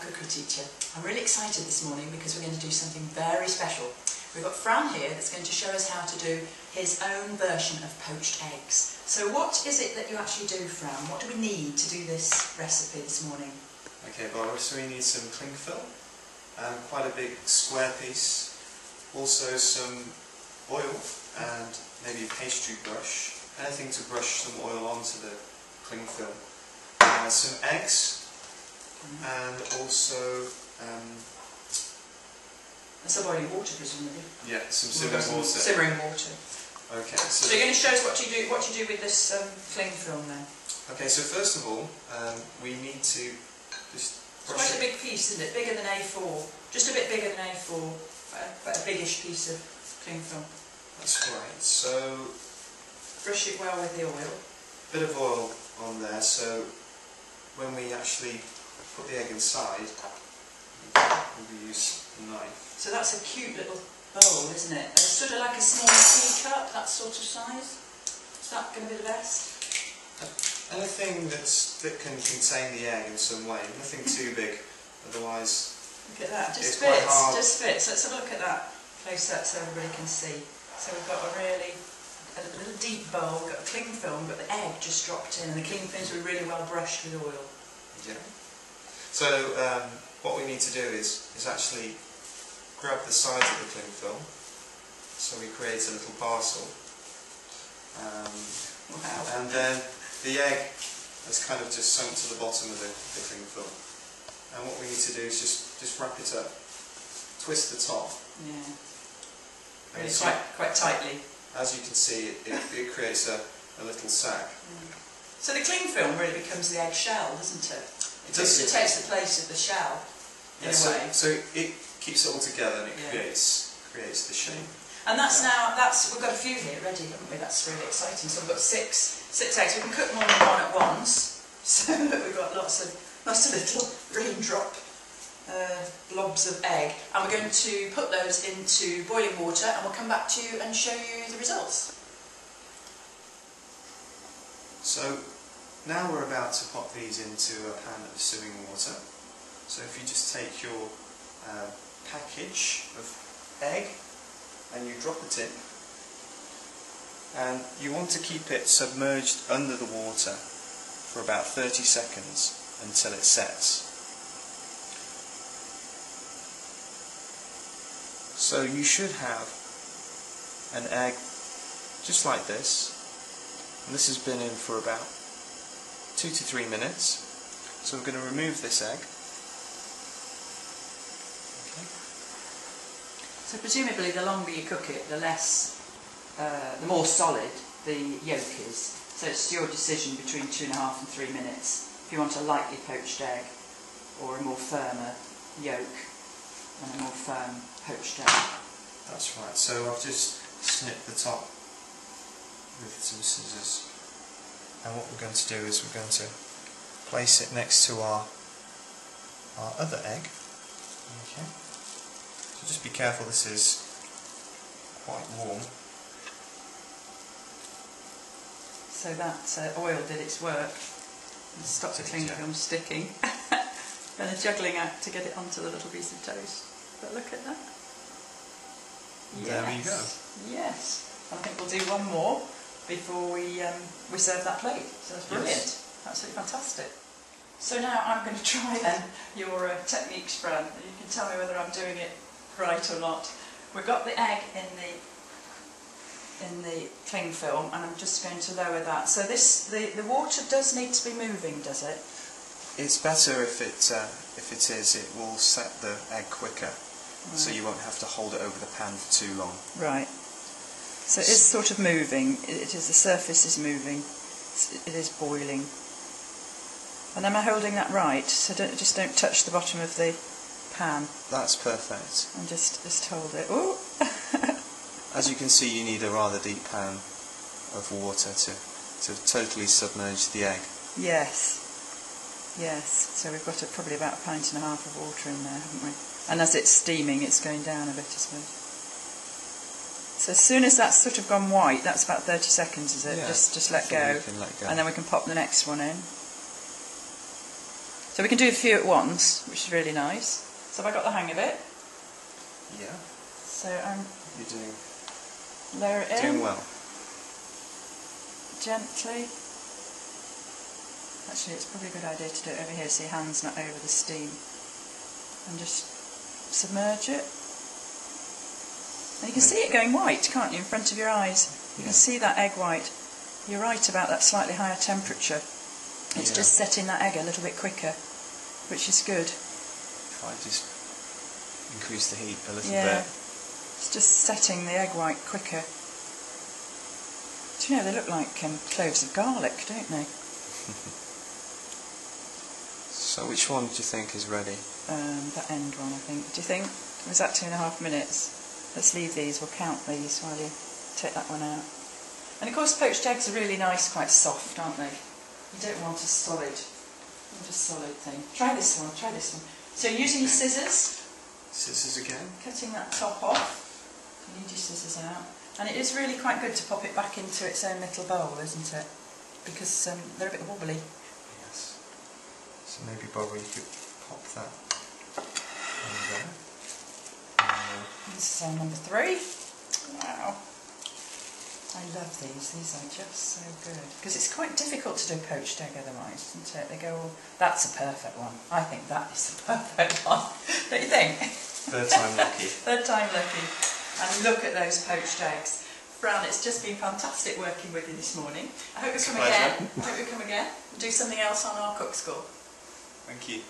cookery teacher. I'm really excited this morning because we're going to do something very special. We've got Fran here that's going to show us how to do his own version of poached eggs. So what is it that you actually do, Fran? What do we need to do this recipe this morning? Okay, Barbara, so we need some cling film, quite a big square piece, also some oil and maybe a pastry brush, anything to brush some oil onto the cling film, some eggs, and also that's a boiling water, presumably. yeah, some simmering water. Simmering water. Okay, so you're going to show us what you do with this cling film then. Okay, so first of all, we need to just brush quite a big piece, isn't it? Bigger than A4. Just a bit bigger than A4, but a biggish piece of cling film. That's right. So brush it well with the oil. Bit of oil on there, so when we actually put the egg inside, we use a knife. So that's a cute little bowl, isn't it? It's sort of like a small teacup, that sort of size. Is that going to be the best? Anything that can contain the egg in some way, nothing too big, otherwise. Look at that, just fits. Let's have a look at that close up so everybody can see. So we've got a little deep bowl, we've got a cling film, but the egg just dropped in, and the cling films were really well brushed with oil. Yeah. So what we need to do is actually grab the sides of the cling film, so we create a little parcel, wow. And then the egg has kind of just sunk to the bottom of the cling film, and what we need to do is just wrap it up, twist the top, really quite tightly. As you can see, it creates a little sack. So the cling film really becomes the egg shell, doesn't it? It takes the place of the shell in a way. So it keeps it all together and it creates the shape. And we've got a few here ready, haven't we? That's really exciting. So we've got six eggs. We can cook more than one at once, so that we've got lots of little raindrop blobs of egg. And we're going to put those into boiling water, and we'll come back to you and show you the results. So now we're about to pop these into a pan of simmering water. So if you just take your package of egg and you drop it in, and you want to keep it submerged under the water for about 30 seconds until it sets. So you should have an egg just like this, and this has been in for about 2 to 3 minutes. So we're going to remove this egg. So presumably the longer you cook it, the more solid the yolk is. So it's your decision between 2.5 and 3 minutes if you want a lightly poached egg or a more firmer yolk and a more firm poached egg. That's right. So I've just snipped the top with some scissors, and what we're going to do is we're going to place it next to our other egg. Okay. So just be careful, this is quite warm. So that oil did its work and stopped the cling film sticking. And a juggling act to get it onto the little piece of toast. But look at that. Yes. There we go. Yes. And I think we'll do one more before we serve that plate. So that's brilliant. Yes. Absolutely fantastic. So now I'm going to try then your techniques, Fran. You can tell me whether I'm doing it right or not. We've got the egg in the cling film, and I'm just going to lower that. So the water does need to be moving, does it? It's better if it is. It will set the egg quicker, so you won't have to hold it over the pan for too long. Right. So it is sort of moving. The surface is moving. It is boiling. And am I holding that right? So just don't touch the bottom of the pan. That's perfect. And just hold it. Ooh. As you can see, you need a rather deep pan of water to totally submerge the egg. Yes. Yes. So we've got probably about 1.5 pints of water in there, haven't we? And as it's steaming, it's going down a bit, I suppose. So as soon as that's sort of gone white, that's about 30 seconds, is it? Yeah, just let go. You can let go. And then we can pop the next one in. So we can do a few at once, which is really nice. So have I got the hang of it? Yeah. So I'm You're doing lower it in. doing well. Gently. Actually, it's probably a good idea to do it over here so your hand's not over the steam. And just submerge it. And you can see it going white, can't you, in front of your eyes? You can see that egg white. You're right about that slightly higher temperature. It's just setting that egg a little bit quicker, which is good. If I just increase the heat a little Yeah, bit. it's just setting the egg white quicker. Do you know, they look like cloves of garlic, don't they? So which one do you think is ready? That end one, I think. Do you think? Was that 2.5 minutes? Let's leave these, we'll count these while you take that one out. And of course poached eggs are really nice, quite soft, aren't they? You don't want a solid thing. Try this one, try this one. So using your scissors. Scissors again. Cutting that top off. You need your scissors out. And it is really quite good to pop it back into its own little bowl, isn't it? Because they're a bit wobbly. Yes. So maybe, Barbara, you could pop that in there. This is number 3. Wow. I love these. These are just so good. Because it's quite difficult to do poached egg otherwise, isn't it? They go, oh, that's a perfect one. I think that is the perfect one. Don't you think? Third time lucky. Third time lucky. And look at those poached eggs. Fran, it's just been fantastic working with you this morning. I hope you come again. I hope you come again and do something else on our cook school. Thank you.